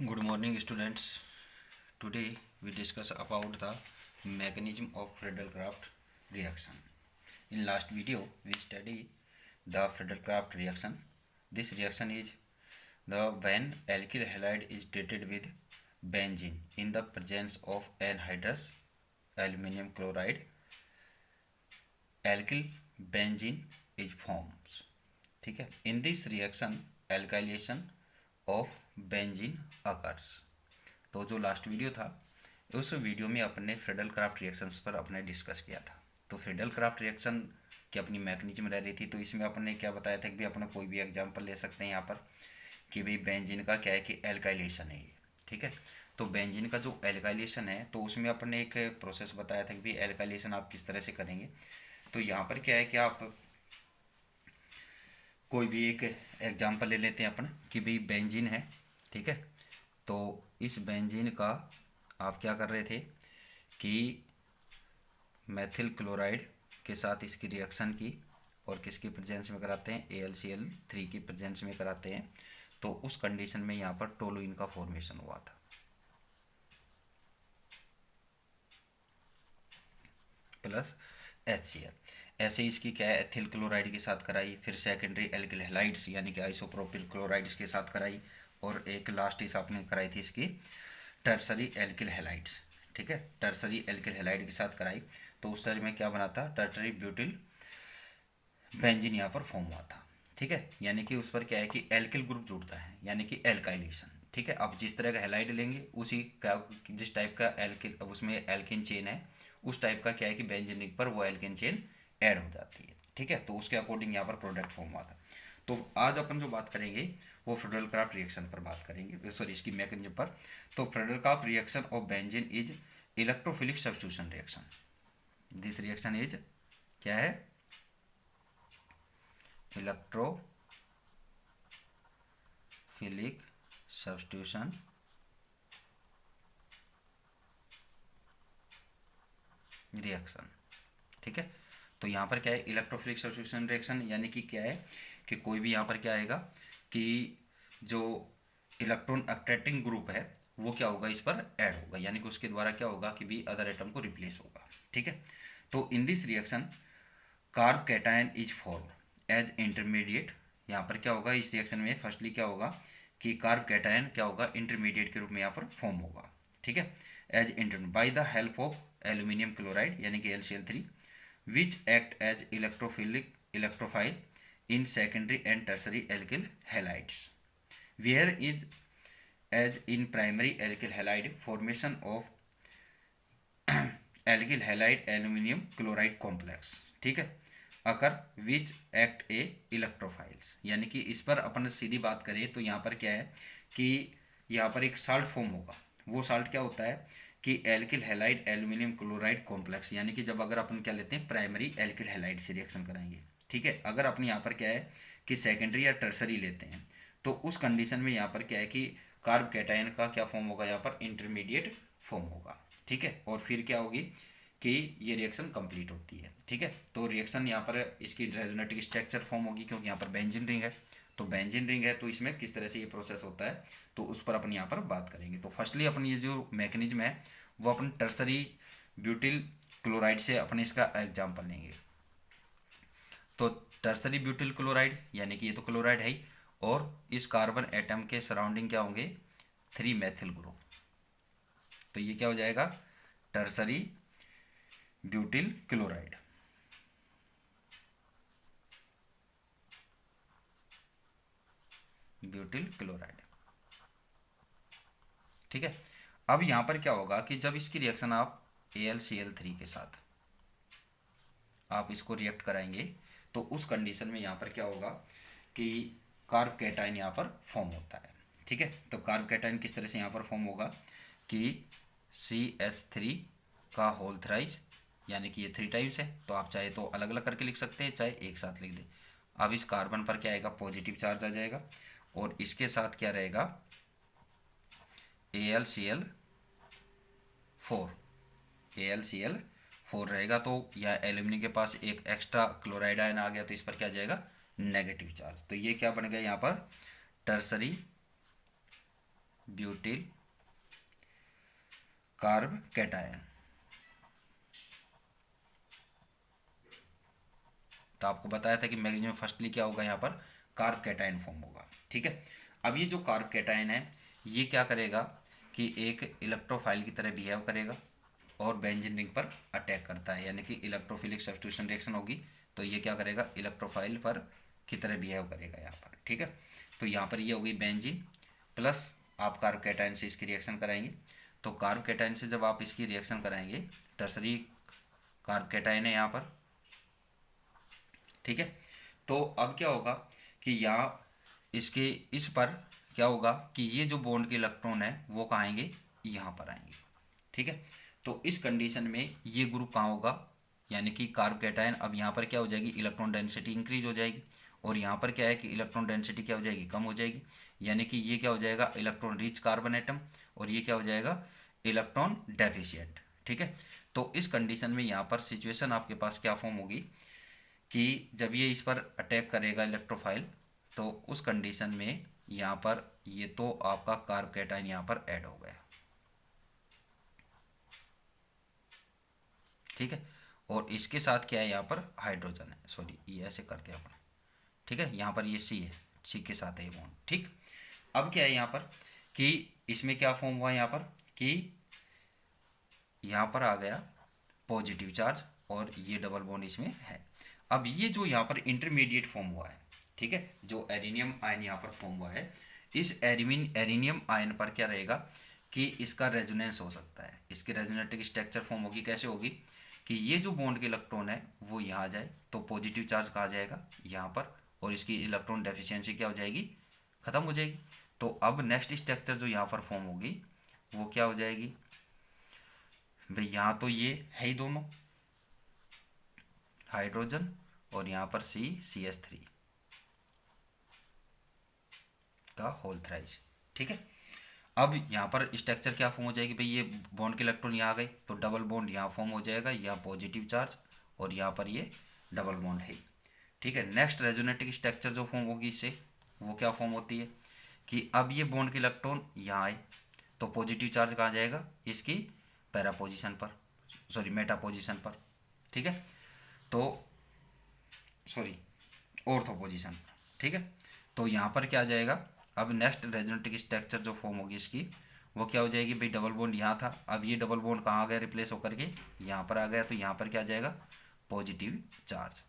Good morning, students. Today we discuss about the mechanism of Friedel-Crafts reaction. In last video, we study the Friedel-Crafts reaction. This reaction is the when alkyl halide is treated with benzene in the presence of anhydrous aluminum chloride, alkyl benzene is forms. ठीक है. In this reaction, alkylation of benzene occurs. तो जो last video था उस video में अपने Friedel-Crafts reactions पर अपने डिस्कस किया था. तो फ्रीडल-क्राफ्ट रिएक्शन की अपनी मैकेनिज्म रह रही थी. तो इसमें अपने क्या बताया था कि भाई अपना कोई भी एग्जांपल ले सकते हैं यहाँ पर कि भाई बेंजीन का क्या है कि एल्काइलेशन है ये. ठीक है. तो बेंजीन का जो एल्काइलेशन है तो उसमें अपने एक प्रोसेस बताया था कि भाई एल्काइलेशन आप किस तरह से करेंगे. तो यहाँ पर क्या है कि आप कोई भी एक एग्जांपल ले लेते हैं अपन कि भाई बेंजीन है. ठीक है. तो इस बेंजीन का आप क्या कर रहे थे कि मेथिल क्लोराइड के साथ इसकी रिएक्शन की और किसकी प्रेजेंस में कराते हैं, AlCl3 की प्रेजेंस में कराते हैं. तो उस कंडीशन में यहाँ पर टोलुइन का फॉर्मेशन हुआ था. Plus HCl. ऐसे इसकी क्या है एथिल क्लोराइड के साथ कराई, फिर सेकेंडरी एल्किल हैलाइड्स यानी कि आइसोप्रोपिल क्लोराइड्स के साथ कराई, और एक लास्ट इस आपने कराई थी इसकी टर्सरी एल्किल हैलाइड्स. ठीक है. टर्सरी एल्किल हैलाइड के साथ कराई. तो उस तरह में क्या बना था, टर्टरी ब्यूटिल बेंजीन यहाँ पर फॉर्म हुआ था. ठीक है. यानी कि उस पर क्या है कि एल्किल ग्रुप जुड़ता है यानी कि एल्काइलेशन. ठीक है. अब जिस तरह का हैलाइड लेंगे उसी का जिस टाइप का एल्किल उसमें एल्किन चेन है उस टाइप का क्या है कि बेंजीनिक पर वो एल्किन चेन ऐड हो जाती है. ठीक है. तो उसके अकॉर्डिंग यहाँ पर प्रोडक्ट फॉर्म हुआ था. तो आज अपन जो बात करेंगे वो फ्रीडल-क्राफ्ट रिएक्शन पर बात करेंगे, सॉरी इसकी मैकेनिज्म पर. तो Friedel-Crafts reaction of benzene is electrophilic substitution reaction. This reaction is क्या है, इलेक्ट्रोफिलिक सब्स्टिट्यूशन रिएक्शन. ठीक है. तो यहाँ पर क्या है इलेक्ट्रोफिलिक सब्स्टिट्यूशन रिएक्शन यानी कि क्या है कि कोई भी यहाँ पर क्या आएगा कि जो इलेक्ट्रॉन अट्रैक्टिंग ग्रुप है वो क्या होगा इस पर ऐड होगा यानी कि उसके द्वारा क्या होगा कि भी अदर एटम को रिप्लेस होगा. ठीक है. तो in this reaction carbocation is form as intermediate. यहाँ पर क्या होगा इस रिएक्शन में फर्स्टली क्या होगा कि कार्ब कैटायन क्या होगा इंटरमीडिएट के रूप में यहाँ पर फॉर्म होगा. ठीक है. As inter by the help of aluminium chloride यानी कि LCl3 which act as electrophile in secondary and tertiary alkyl halides, where is as in primary alkyl halide formation of alkyl halide aluminum chloride complex. ठीक है. अकर which act A electrophiles यानी कि इस पर अपन सीधी बात करें तो यहाँ पर क्या है कि यहाँ पर एक साल्ट फॉर्म होगा. वो साल्ट क्या होता है कि alkyl halide aluminium chloride complex यानी कि जब अगर अपन क्या लेते हैं प्राइमरी एल्किल हैलाइड से रिएक्शन कराएंगे. ठीक है. अगर अपन यहाँ पर क्या है कि सेकेंडरी या टर्सरी लेते हैं तो उस कंडीशन में यहाँ पर क्या है कि कार्ब कैटायन का क्या फॉर्म होगा यहाँ पर इंटरमीडिएट फॉर्म होगा. ठीक है. और फिर क्या होगी कि ये रिएक्शन कंप्लीट होती है. ठीक है. तो रिएक्शन यहाँ पर इसकी रेजोनेटिक स्ट्रक्चर फॉर्म होगी क्योंकि यहाँ पर बेंजीन रिंग है. तो बेंजीन रिंग है तो इसमें किस तरह से ये प्रोसेस होता है तो उस पर अपन यहाँ पर बात करेंगे. तो फर्स्टली अपन ये जो मैकेनिज्म है वो अपन टर्सरी ब्यूटिल क्लोराइड से अपन इसका एग्जाम्पल लेंगे. तो टर्सरी ब्यूटिल क्लोराइड यानी कि ये तो क्लोराइड है ही और इस कार्बन एटम के सराउंडिंग क्या होंगे 3 मेथिल ग्रुप. तो ये क्या हो जाएगा tertiary butyl chloride. Butyl chloride. ठीक है. अब यहां पर क्या होगा कि जब इसकी रिएक्शन आप AlCl3 के साथ आप इसको रिएक्ट कराएंगे तो उस कंडीशन में यहां पर क्या होगा कि कार्ब कैटायन यहां पर फॉर्म होता है. ठीक है. तो कार्ब कैटायन किस तरह से यहां पर फॉर्म होगा कि CH3 का होल थ्राइस यानी कि ये 3 टाइम्स है. तो आप चाहे तो अलग अलग करके लिख सकते हैं चाहे एक साथ लिख दें. अब इस कार्बन पर क्या आएगा पॉजिटिव चार्ज आ जाएगा और इसके साथ क्या रहेगा AlCl4 रहेगा. तो या एल्यूमिनियम के पास एक एक्स्ट्रा क्लोराइड आयन आ गया तो इस पर क्या जाएगा नेगेटिव चार्ज. तो ये क्या बन गया यहाँ पर टर्सरी ब्यूटिल कार्ब कैटायन। तो आपको बताया था कि मैग्नीशियम फर्स्टली क्या होगा, यहाँ पर कार्ब कैटायन फॉर्म होगा। ठीक है, अब ये जो कार्ब कैटायन है ये क्या करेगा कि एक इलेक्ट्रोफाइल की तरह बिहेव करेगा और बेंजीन रिंग पर अटैक करता है, यानी कि इलेक्ट्रोफिलिक सब्स्टिट्यूशन रिएक्शन होगी तो ये क्या करेगा, इलेक्ट्रोफाइल पर की तरह बिहेव करेगा यहाँ पर। ठीक है, तो यहाँ पर ये होगी बेंजीन प्लस आप कार्ब कैटायन से इसकी रिएक्शन कराएंगे। तो कार्ब कैटायन से जब आप इसकी रिएक्शन कराएंगे, टर्सरी कार्ब कैटायन है यहाँ पर। ठीक है, तो अब क्या होगा कि यहाँ इसके इस पर क्या होगा कि ये जो बॉन्ड के इलेक्ट्रॉन है वो कहाँ आएंगे, यहाँ पर आएंगे। ठीक है, तो इस कंडीशन में ये ग्रुप कहाँ होगा, यानी कि कार्ब कैटायन अब यहाँ पर क्या हो जाएगी, इलेक्ट्रॉन डेंसिटी इंक्रीज हो जाएगी और यहाँ पर क्या है कि इलेक्ट्रॉन डेंसिटी क्या हो जाएगी, कम हो जाएगी। यानी कि ये क्या हो जाएगा, इलेक्ट्रॉन रिच कार्बन एटम, और ये क्या हो जाएगा, इलेक्ट्रॉन डेफिशिएंट। ठीक है, तो इस कंडीशन में यहाँ पर सिचुएशन आपके पास क्या फॉर्म होगी कि जब ये इस पर अटैक करेगा इलेक्ट्रोफाइल, तो उस कंडीशन में यहाँ पर ये तो आपका कार्ब कैटायन यहाँ पर ऐड हो गया। ठीक है, और इसके साथ क्या है, यहाँ पर हाइड्रोजन है, सॉरी ये ऐसे करते हैं अपन। ठीक है, यहाँ पर ये सी है, सी के साथ है ये बॉन्ड। ठीक, अब क्या है यहाँ पर कि इसमें क्या फॉर्म हुआ यहाँ पर कि यहाँ पर आ गया पॉजिटिव चार्ज और ये डबल बॉन्ड इसमें है। अब ये जो यहाँ पर इंटरमीडिएट फॉर्म हुआ है, ठीक है, जो एरिनियम आयन यहाँ पर फॉर्म हुआ है, इस एरिनियम आयन पर क्या रहेगा कि इसका रेजोनेंस हो सकता है, इसकी रेजोनेटिक स्ट्रक्चर फॉर्म होगी। कैसे होगी कि ये जो बॉन्ड के इलेक्ट्रॉन है वो यहाँ जाए तो पॉजिटिव चार्ज कहाँ जाएगा, यहाँ पर, और इसकी इलेक्ट्रॉन डेफिशिएंसी क्या हो जाएगी, खत्म हो जाएगी। तो अब नेक्स्ट स्ट्रक्चर जो यहाँ पर फॉर्म होगी वो क्या हो जाएगी भाई, यहाँ तो ये है ही दोनों हाइड्रोजन और यहाँ पर CH3 का होल थ्राइस। ठीक है, अब यहाँ पर स्ट्रक्चर क्या फॉर्म हो जाएगी भाई, ये बॉन्ड के इलेक्ट्रॉन यहाँ आ गए तो डबल बॉन्ड यहाँ फॉर्म हो जाएगा, यहाँ पॉजिटिव चार्ज और यहाँ पर ये डबल बॉन्ड है। ठीक है, नेक्स्ट रेजोनेटिक स्ट्रक्चर जो फॉर्म होगी इससे वो क्या फॉर्म होती है कि अब ये बॉन्ड के इलेक्ट्रॉन यहाँ आए तो पॉजिटिव चार्ज कहाँ जाएगा, इसकी पैरा पोजिशन पर, सॉरी मेटा पोजिशन पर। ठीक है, तो सॉरी ऑर्थो पोजिशन पर। ठीक है, तो यहाँ पर क्या आ जाएगा, अब नेक्स्ट रेजोनेटिक स्ट्रक्चर जो फॉर्म होगी इसकी वो क्या हो जाएगी भाई, डबल बॉन्ड यहाँ था, अब ये डबल बॉन्ड कहाँ आ गया, रिप्लेस होकर के यहाँ पर आ गया, तो यहाँ पर क्या आ जाएगा, पॉजिटिव चार्ज,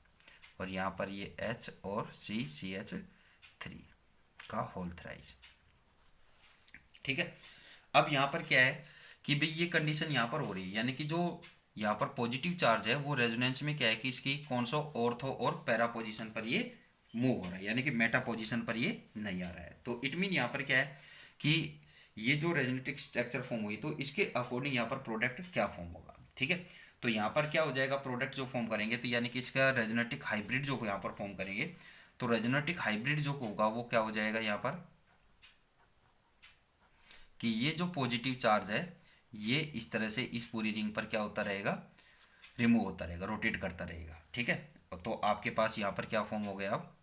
और यहाँ पर ये H और CH3 का होल थ्राइस। ठीक है, अब यहाँ पर क्या है कि भाई ये कंडीशन यहाँ पर हो रही है, यानी कि जो यहाँ पर पॉजिटिव चार्ज है वो रेजोनेंस में क्या है कि इसकी कौन सा ऑर्थो और पैरा पोजिशन पर ये मूव हो रहा है, यानी कि मेटा पोजिशन पर ये नहीं आ रहा है। तो इट मीन यहाँ पर क्या है कि ये जो रेजोनेटिक स्ट्रक्चर फॉर्म हुई तो इसके अकॉर्डिंग यहाँ पर प्रोडक्ट क्या फॉर्म होगा। ठीक है, तो यहाँ पर क्या हो जाएगा, प्रोडक्ट जो फॉर्म करेंगे तो यानी कि इसका रेजोनेटिक हाइब्रिड जो यहाँ पर फॉर्म करेंगे, तो रेजोनेटिक हाइब्रिड जो होगा वो क्या हो जाएगा यहाँ पर कि ये जो पॉजिटिव चार्ज है ये इस तरह से इस पूरी रिंग पर क्या होता रहेगा, रिमूव होता रहेगा, रोटेट करता रहेगा। ठीक है, तो आपके पास यहाँ पर क्या फॉर्म हो गया, अब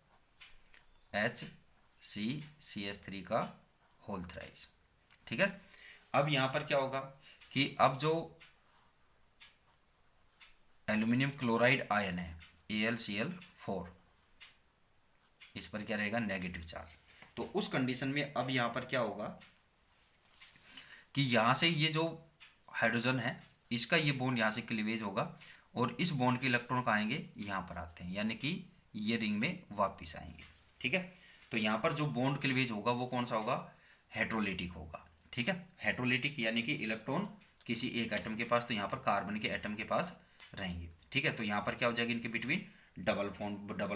HCCH3 का होल थ्राइस। ठीक है, अब यहाँ पर क्या होगा कि अब जो एल्यूमिनियम क्लोराइड आयन है AlCl4, इस पर क्या रहेगा, नेगेटिव चार्ज। तो उस कंडीशन में अब यहाँ पर क्या होगा कि यहाँ से ये जो हाइड्रोजन है इसका ये बॉन्ड यहाँ से क्लीवेज होगा और इस बॉन्ड के इलेक्ट्रॉन कहाँ आएंगे, यहाँ पर आते हैं, यानी कि ये रिंग में वापस आएंगे। ठीक है, तो यहाँ पर जो बॉन्ड क्लीवेज होगा वो कौन सा होगा, हेट्रोलिटिक होगा। ठीक है, हेट्रोलिटिक यानी कि इलेक्ट्रॉन किसी एक एटम के पास, तो यहाँ पर कार्बन के एटम के पास रहेंगे। ठीक है, तो यहाँ पर क्या हो जाएगा, इनके बिटवीन डबल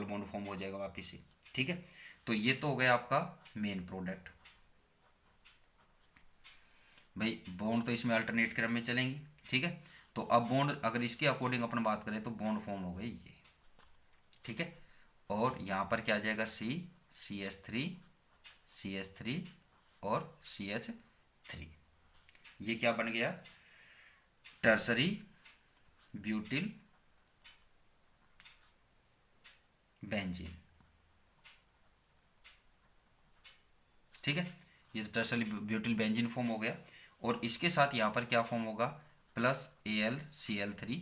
बॉन्ड फॉर्म हो जाएगा वापिस से। ठीक है, तो ये तो हो गया आपका मेन प्रोडक्ट। भाई बॉन्ड तो इसमें अल्टरनेट क्रम में चलेंगी। ठीक है, तो अब बॉन्ड अगर इसके अकॉर्डिंग अपन बात करें तो बॉन्ड फॉर्म हो गई ये। ठीक है, और यहाँ पर क्या आ जाएगा, CH3 और CH3, ये क्या बन गया, टर्सरी ब्यूटिल बेंजीन। ठीक है, ये तो टर्सरी ब्यूटिल बेंजीन फॉर्म हो गया, और इसके साथ यहाँ पर क्या फॉर्म होगा, प्लस AlCl3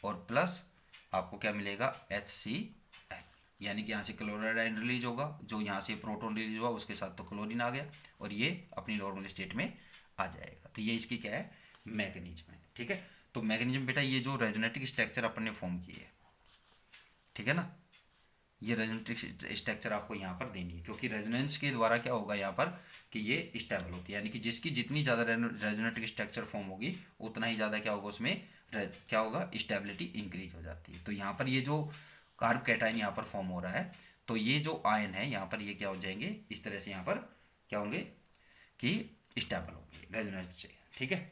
और प्लस आपको क्या मिलेगा, HCl, यानी कि यहाँ से क्लोराइड आयन रिलीज होगा, जो यहाँ से प्रोटॉन रिलीज हुआ उसके साथ तो क्लोरीन आ गया, और ये अपनी नॉर्मल स्टेट में आ जाएगा। तो ये इसकी क्या है, मैकेनिज्म है। ठीक है, तो मैकेनिज्म बेटा ये जो रेजोनेटिक स्ट्रक्चर अपन ने फॉर्म किए है, ठीक है ना, ये रेजोनेटिक स्ट्रक्चर आपको यहाँ पर देनी है, क्योंकि रेजोनेंस के द्वारा क्या होगा यहाँ पर कि ये स्टेबल होती है, यानी कि जिसकी जितनी ज़्यादा रेजोनेटिक स्ट्रक्चर फॉर्म होगी उतना ही ज़्यादा क्या होगा, उसमें क्या होगा, स्टेबिलिटी इंक्रीज हो जाती है। तो यहाँ पर ये जो कार्ब कैटायन यहाँ पर फॉर्म हो रहा है, तो ये जो आयन है यहाँ पर ये क्या हो जाएंगे, इस तरह से यहाँ पर क्या होंगे कि स्टेबल होंगे रेजोनेंस से। ठीक है,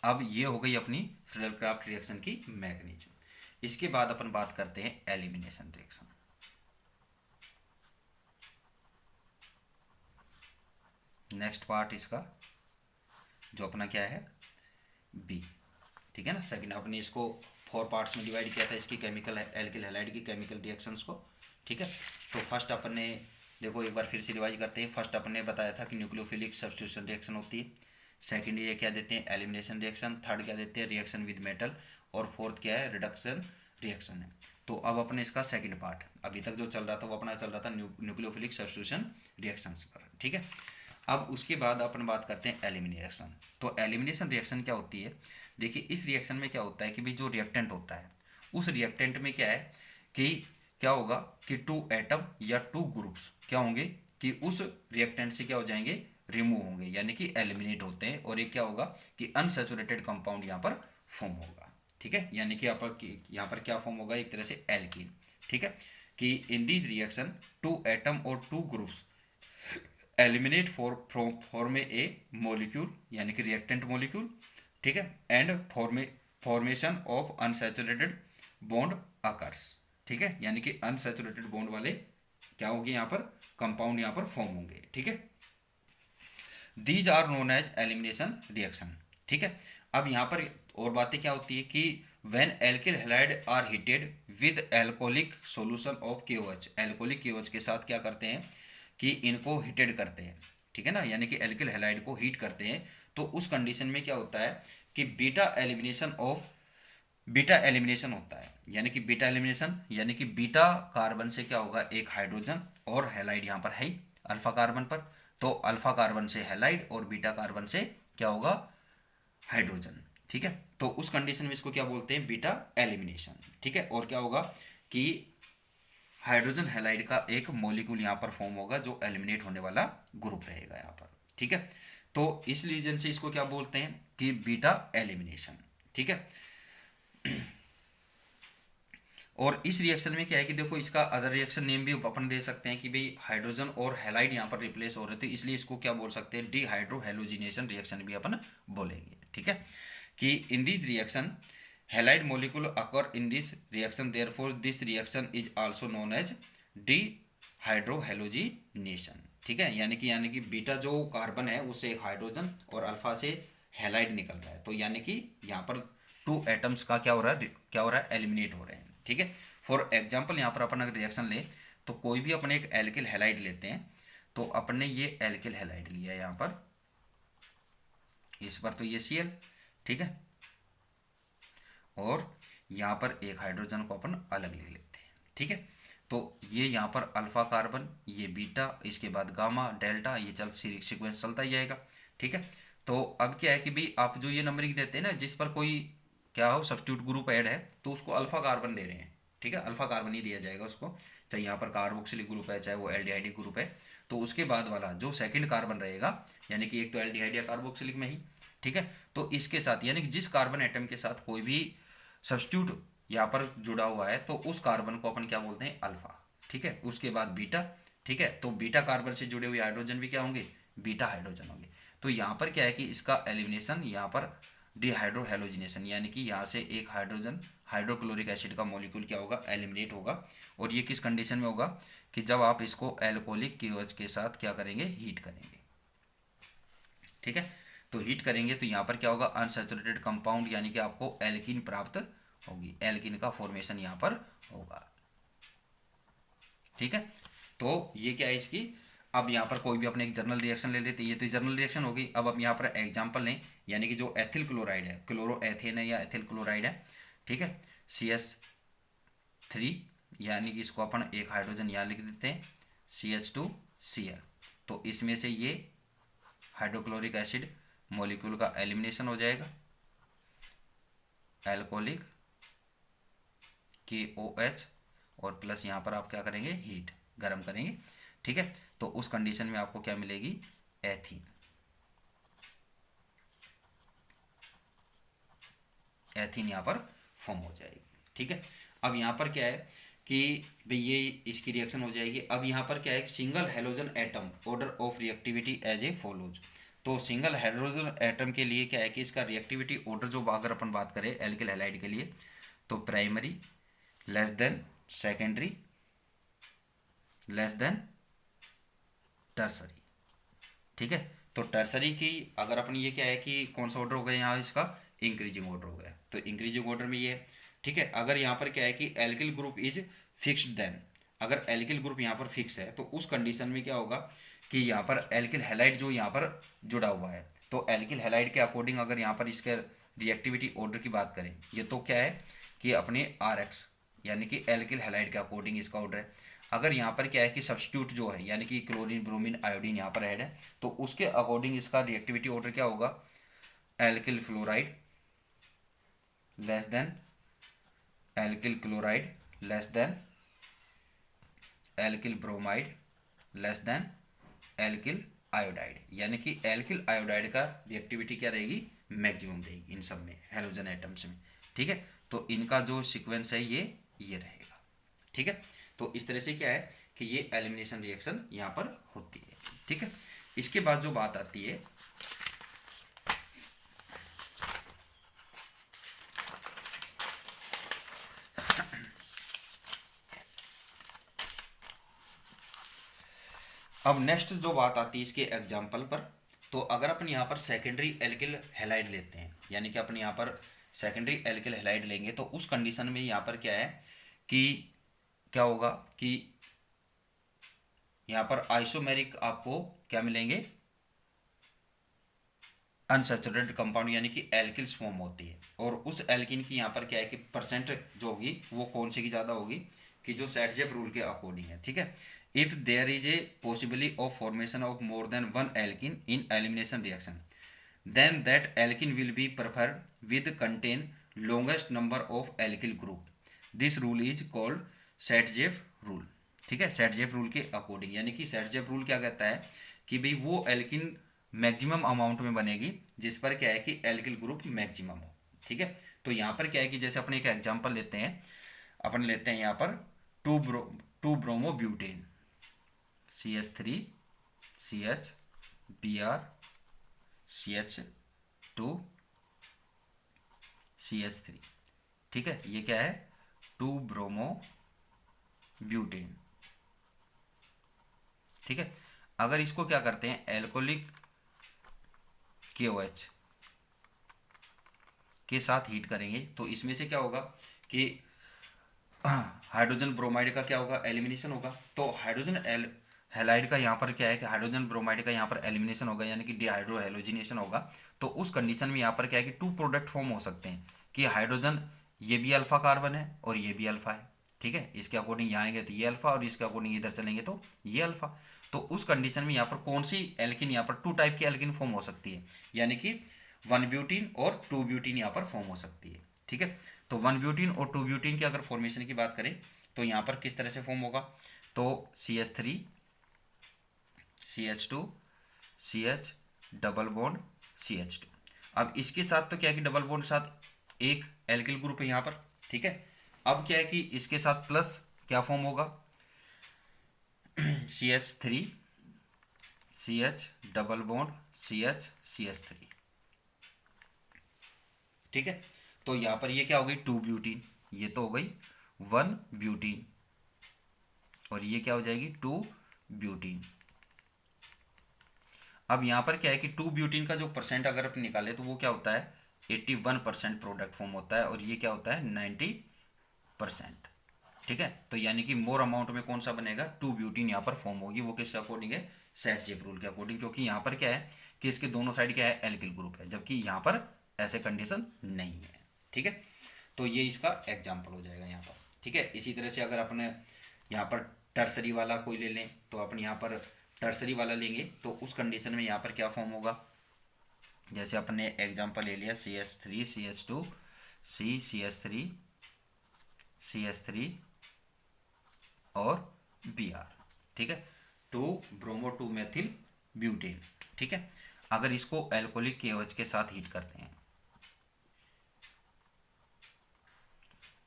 अब ये हो गई अपनी फ्रेडल-क्राफ्ट रिएक्शन की मैकेनिज्म। इसके बाद अपन बात करते हैं एलिमिनेशन रिएक्शन। नेक्स्ट पार्ट इसका जो अपना क्या है, बी। ठीक है ना, सेकंड आपने इसको 4 पार्ट्स में डिवाइड किया था, इसकी केमिकल एल्किल हैलाइड की केमिकल रिएक्शंस को। ठीक है, तो फर्स्ट अपन ने देखो एक बार फिर से रिवाइज करते हैं। फर्स्ट अपन ने बताया था कि न्यूक्लियोफिलिक सब्स्टिट्यूशन रिएक्शन होती है, सेकंड ये क्या देते हैं, एलिमिनेशन रिएक्शन, थर्ड क्या देते हैं, रिएक्शन विद मेटल, और फोर्थ क्या है, रिडक्शन रिएक्शन है। तो अब अपने इसका सेकंड पार्ट, अभी तक जो चल रहा था वो अपना चल रहा था न्यूक्लियोफिलिक सब्स्टिट्यूशन रिएक्शंस पर। ठीक है, अब उसके बाद अपन बात करते हैं एलिमिनेशन। तो एलिमिनेशन रिएक्शन क्या होती है, देखिए इस रिएक्शन में क्या होता है कि भाई जो रिएक्टेंट होता है उस रिएक्टेंट में क्या है कि क्या होगा कि 2 एटम या 2 ग्रुप्स क्या होंगे कि उस रिएक्टेंट से क्या हो जाएंगे, रिमूव होंगे, यानी कि एलिमिनेट होते हैं, और एक क्या होगा कि अनसैचुरेटेड कंपाउंड यहाँ पर फॉर्म होगा। ठीक है, यानी कि यहाँ पर क्या फॉर्म होगा, एक तरह से एल्कीन। ठीक है, कि इन दिस रिएक्शन 2 एटम और 2 ग्रुप्स एलिमिनेट फॉर्म ए मॉलिक्यूल, यानी कि रिएक्टेंट मॉलिक्यूल। ठीक है, and formation of unsaturated bond occurs. ठीक है, यानी कि अनसैचुरेटेड बॉन्ड वाले क्या होंगे यहाँ पर, कंपाउंड यहाँ पर फॉर्म होंगे। ठीक है, these are known as elimination reaction. ठीक है, अब यहाँ पर और बातें क्या होती है कि when alkyl halide are heated with alcoholic solution of KOH, alcoholic KOH के साथ क्या करते हैं कि इनको हीटेड करते हैं। ठीक है ना, यानी कि एल्किल हैलाइड को हीट करते हैं, तो उस कंडीशन में क्या होता है कि बीटा एलिमिनेशन होता है, यानी कि बीटा एलिमिनेशन, यानी कि बीटा कार्बन से क्या होगा, एक हाइड्रोजन, और हैलाइड यहाँ पर है अल्फा कार्बन पर, तो अल्फा कार्बन से हैलाइड और बीटा कार्बन से क्या होगा, हाइड्रोजन। ठीक है, तो उस कंडीशन में इसको क्या बोलते हैं, बीटा एलिमिनेशन। ठीक है, और क्या होगा कि हाइड्रोजन हैलाइड का एक मॉलिक्यूल यहाँ पर फॉर्म होगा जो एलिमिनेट होने वाला ग्रुप रहेगा यहाँ पर। ठीक है, तो इस रीजन से इसको क्या बोलते हैं कि बीटा एलिमिनेशन। ठीक है, और इस रिएक्शन में क्या है कि देखो इसका अदर रिएक्शन नेम भी अपन दे सकते हैं कि भाई हाइड्रोजन और हैलाइड यहाँ पर रिप्लेस हो रहे थे, इसलिए इसको क्या बोल सकते हैं, डिहाइड्रोहेलोजिनेशन रिएक्शन भी अपन बोलेंगे। ठीक है, कि in this reaction halide molecule occur in this reaction, therefore this reaction is also known as dehydrohalogenation. ठीक है, यानी कि बीटा जो कार्बन है उससे एक हाइड्रोजन और अल्फा से हैलाइड निकल रहा है, तो यानी कि यहाँ पर 2 एटम्स का क्या हो रहा है, एलिमिनेट हो रहे हैं। ठीक है, फॉर एग्जाम्पल यहाँ पर अपन अगर रिएक्शन ले तो कोई भी अपन एक एल्किल हैलाइड लेते हैं, तो अपन ने ये एल्किल हैलाइड लिया है यहाँ पर, इस पर तो ये Cl। ठीक है, और यहाँ पर एक हाइड्रोजन को अपन अलग ले लेते हैं। ठीक है, तो ये यहाँ पर अल्फा कार्बन, ये बीटा, इसके बाद गामा, डेल्टा, ये सीक्वेंस चलता ही जाएगा। ठीक है, तो अब क्या है कि भाई आप जो ये नंबरिंग देते हैं ना, जिस पर कोई क्या हो सब्स्टिट्यूट ग्रुप ऐड है तो उसको अल्फा कार्बन दे रहे हैं। ठीक है, अल्फा कार्बन ही दिया जाएगा उसको, चाहे यहाँ पर कार्बोक्सिलिक ग्रुप है चाहे वो एल्डिहाइडिक ग्रुप है, तो उसके बाद वाला जो सेकंड कार्बन रहेगा, यानी कि एक तो एल्डिहाइड या कार्बोक्सिलिक में ही। ठीक है, तो इसके साथ यानी कि जिस कार्बन एटम के साथ कोई भी सब्स्टिट्यूट यहाँ पर जुड़ा हुआ है तो उस कार्बन को अपन क्या बोलते हैं, अल्फा। ठीक है, उसके बाद बीटा। ठीक है, तो बीटा कार्बन से जुड़े हुए हाइड्रोजन भी क्या होंगे, बीटा हाइड्रोजन होंगे। तो यहाँ पर क्या है कि इसका एलिमिनेशन यहाँ पर डिहाइड्रोहेलोजिनेशन, यानी कि यहाँ से एक हाइड्रोजन हाइड्रोक्लोरिक एसिड का मॉलिक्यूल क्या होगा, एलिमिनेट होगा, और ये किस कंडीशन में होगा कि जब आप इसको एल्कोहलिक KOH के साथ क्या करेंगे, हीट करेंगे। ठीक है, तो हीट करेंगे तो यहाँ पर क्या होगा, अनसैचुरेटेड कंपाउंड, यानी कि आपको एल्कीन प्राप्त होगी, एल्कीन का फॉर्मेशन यहाँ पर होगा। ठीक है, तो ये क्या है इसकी अब यहाँ पर कोई भी अपने एक जर्नल रिएक्शन ले लेते हैं, ये तो जर्नल रिएक्शन होगी। अब यहाँ पर एग्जांपल लें, यानी कि जो एथिल क्लोराइड है, क्लोरोएथेन है या एथिल क्लोराइड है, ठीक है, CH3, यानी कि इसको अपन एक हाइड्रोजन यहाँ लिख देते हैं CH2Cl। तो इसमें से ये हाइड्रोक्लोरिक एसिड मॉलिक्यूल का एलिमिनेशन हो जाएगा, एल्कोहलिक KOH, और प्लस यहाँ पर आप क्या करेंगे, हीट गर्म करेंगे, ठीक है। तो उस कंडीशन में आपको क्या मिलेगी, एथीन। एथीन यहाँ पर फॉर्म हो जाएगी, ठीक है। अब यहाँ पर क्या है कि भाई ये इसकी रिएक्शन हो जाएगी। अब यहाँ पर क्या है, single halogen atom order of reactivity as a follows. तो सिंगल हाइड्रोजन एटम के लिए क्या है कि इसका रिएक्टिविटी ऑर्डर जो अगर अपन बात करें एल्किल हैलाइड के लिए, तो primary less than secondary less than tertiary, ठीक है। तो टर्सरी की अगर अपन ये क्या है कि कौन सा ऑर्डर हो गया यहाँ, इसका इंक्रीजिंग ऑर्डर हो गया, तो इंक्रीजिंग ऑर्डर में ये है, ठीक है। अगर यहाँ पर क्या है कि alkyl group is fixed, then अगर एल्किल ग्रुप यहाँ पर फिक्स है तो उस कंडीशन में क्या होगा कि यहाँ पर एल्किल हैलाइड जो यहाँ पर जुड़ा हुआ है, तो एल्किल हैलाइड के अकॉर्डिंग अगर यहाँ पर इसके रिएक्टिविटी ऑर्डर की बात करें, ये तो क्या है कि अपने RX यानी कि एल्किल हैलाइड के अकॉर्डिंग इसका ऑर्डर है। अगर यहाँ पर क्या है कि सब्स्टिट्यूट जो है यानी कि क्लोरीन ब्रोमीन आयोडीन यहाँ पर ऐड है, तो उसके अकॉर्डिंग इसका रिएक्टिविटी ऑर्डर क्या होगा, alkyl fluoride less than alkyl chloride less than alkyl bromide less than alkyl iodide, यानी कि एल्किल आयोडाइड का रिएक्टिविटी क्या रहेगी, मैक्सिमम रहेगी इन सब में, हेलोजन एटम्स में, ठीक है। तो इनका जो सीक्वेंस है ये रहेगा, ठीक है। तो इस तरह से क्या है कि ये एलिमिनेशन रिएक्शन यहाँ पर होती है, ठीक है। इसके बाद जो बात आती है, अब नेक्स्ट जो बात आती है इसके एग्जाम्पल पर, तो अगर अपन यहाँ पर सेकेंडरी एल्किल हैलाइड लेते हैं, यानी कि अपन यहाँ पर सेकेंडरी एल्किल हैलाइड लेंगे, तो उस कंडीशन में यहाँ पर क्या है कि क्या होगा कि यहाँ पर आइसोमेरिक आपको क्या मिलेंगे, अनसैचुरेटेड कंपाउंड, यानी कि एल्किल्स फॉर्म होती है। और उस एल्किन की यहाँ पर क्या है कि परसेंट जो होगी वो कौन से की ज़्यादा होगी, कि जो सेटजेप रूल के अकॉर्डिंग है, ठीक है। If there is a possibility of formation of more than one alkene in elimination reaction, then that alkene will be preferred with contain longest number of alkyl group. This rule is called Saytzeff rule, ठीक है। सेटजेप rule के according, यानी कि सेटजेप rule क्या कहता है कि भाई वो एल्किन मैक्सिमम अमाउंट में बनेगी जिस पर क्या है कि एल्किल ग्रुप मैक्सिमम हो, ठीक है। तो यहाँ पर क्या है कि जैसे अपने एक एग्जांपल लेते हैं, अपन लेते हैं यहाँ पर to bromo butane CH3 CH Br CH2 CH3, ठीक है। ये क्या है, 2 ब्रोमो ब्यूटेन, ठीक है। अगर इसको क्या करते हैं, एल्कोहलिक KOH के साथ हीट करेंगे, तो इसमें से क्या होगा कि हाइड्रोजन ब्रोमाइड का क्या होगा, एलिमिनेशन होगा। तो हाइड्रोजन हैलाइड का यहाँ पर क्या है कि हाइड्रोजन ब्रोमाइड का यहाँ पर एलिमिनेशन होगा, यानी कि डिहाइड्रो हेलोजिनेशन होगा। तो उस कंडीशन में यहाँ पर क्या है कि 2 प्रोडक्ट फॉर्म हो सकते हैं कि हाइड्रोजन ये भी अल्फा कार्बन है और ये भी अल्फा है, ठीक है। इसके अकॉर्डिंग यहाँ आएंगे तो ये अल्फा, और इसके अकॉर्डिंग इधर चलेंगे तो ये अल्फा। तो उस कंडीशन में यहाँ पर कौन सी एल्किन, यहाँ पर 2 टाइप की एल्किन फॉर्म हो सकती है, यानी कि 1 ब्यूटीन और 2 ब्यूटीन यहाँ पर फॉर्म हो सकती है, ठीक है। तो 1 ब्यूटीन और 2 ब्यूटीन की अगर फॉर्मेशन की बात करें तो यहाँ पर किस तरह से फॉर्म होगा, तो CH3 CH2 CH double bond CH2। अब इसके साथ तो क्या है कि डबल बॉन्ड के साथ एक एल्किल ग्रुप है यहाँ पर, ठीक है। अब क्या है कि इसके साथ प्लस क्या फॉर्म होगा, CH3 CH double bond CH CH3, ठीक है। तो यहाँ पर ये क्या हो गई, 2 ब्यूटीन, ये तो हो गई 1 ब्यूटीन, और ये क्या हो जाएगी 2 ब्यूटीन। अब यहाँ पर क्या है कि 2 ब्यूटीन का जो परसेंट अगर अपन निकाले तो वो क्या होता है 81% प्रोडक्ट फॉर्म होता है, और ये क्या होता है 90%, ठीक है। तो यानी कि मोर अमाउंट में कौन सा बनेगा, 2 ब्यूटीन यहाँ पर फॉर्म होगी, वो किसके अकॉर्डिंग है, सेट-जेप रूल के अकॉर्डिंग, क्योंकि यहाँ पर क्या है कि इसके दोनों साइड क्या है, एल्किल ग्रुप है, जबकि यहाँ पर ऐसे कंडीशन नहीं है। ठीक है, तो ये इसका एग्जाम्पल हो जाएगा यहाँ पर। ठीक है, इसी तरह से अगर अपने यहाँ पर टर्सरी वाला कोई ले लें, तो अपन यहाँ पर टर्सरी वाला लेंगे तो उस कंडीशन में यहाँ पर क्या फॉर्म होगा, जैसे अपन ने एग्जाम्पल ले लिया CH3 CH2 C CH3 CH3 और Br। ठीक है, 2 ब्रोमो 2 मेथिल ब्यूटेन। ठीक है, अगर इसको एल्कोहलिक KOH के साथ हीट करते हैं,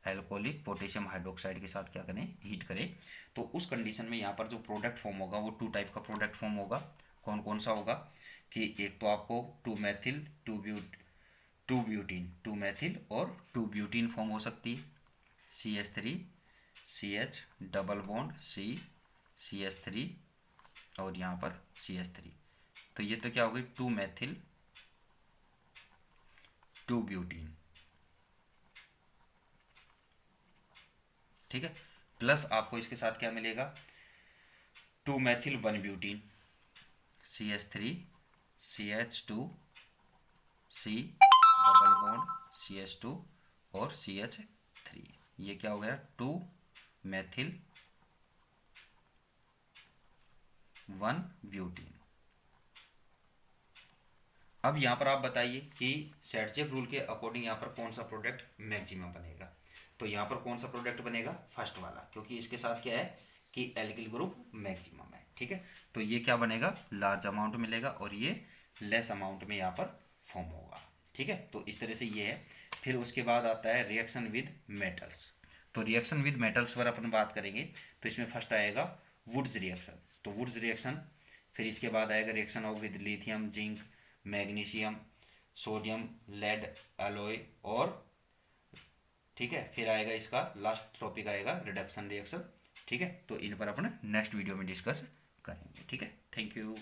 एल्कोहलिक पोटेशियम हाइड्रोक्साइड के साथ क्या करें, हीट करें, तो उस कंडीशन में यहाँ पर जो प्रोडक्ट फॉर्म होगा वो 2 टाइप का प्रोडक्ट फॉर्म होगा। कौन कौन सा होगा कि एक तो आपको 2 मेथिल 2 ब्यूटीन 2 मेथिल और 2 ब्यूटीन फॉर्म हो सकती है, CH3 CH double bond C CH3 और यहाँ पर CH3, तो ये तो क्या हो गई 2 मेथिल 2 ब्यूटीन। ठीक है, प्लस आपको इसके साथ क्या मिलेगा 2 methyl 1 butene CH3 CH2 C double bond CH2 और CH3, ये क्या हो गया 2 मेथिल 1 ब्यूटीन। अब यहाँ पर आप बताइए कि सेट-जेप रूल के अकॉर्डिंग यहाँ पर कौन सा प्रोडक्ट मैक्सिमम बनेगा, तो यहाँ पर कौन सा प्रोडक्ट बनेगा, फर्स्ट वाला, क्योंकि इसके साथ क्या है कि एल्किल ग्रुप मैक्सिमम है। ठीक है, तो ये क्या बनेगा, लार्ज अमाउंट मिलेगा और ये लेस अमाउंट में यहाँ पर फॉर्म होगा। ठीक है, तो इस तरह से ये है। फिर उसके बाद आता है रिएक्शन विद मेटल्स। तो रिएक्शन विद मेटल्स पर अपन बात करेंगे, तो इसमें फर्स्ट आएगा वुड्स रिएक्शन, तो वुड्स रिएक्शन। फिर इसके बाद आएगा reaction of with lithium zinc magnesium sodium lead alloy और ठीक है, फिर आएगा इसका लास्ट टॉपिक आएगा रिडक्शन रिएक्शन। ठीक है, तो इन पर अपन नेक्स्ट वीडियो में डिस्कस करेंगे। ठीक है, थैंक यू।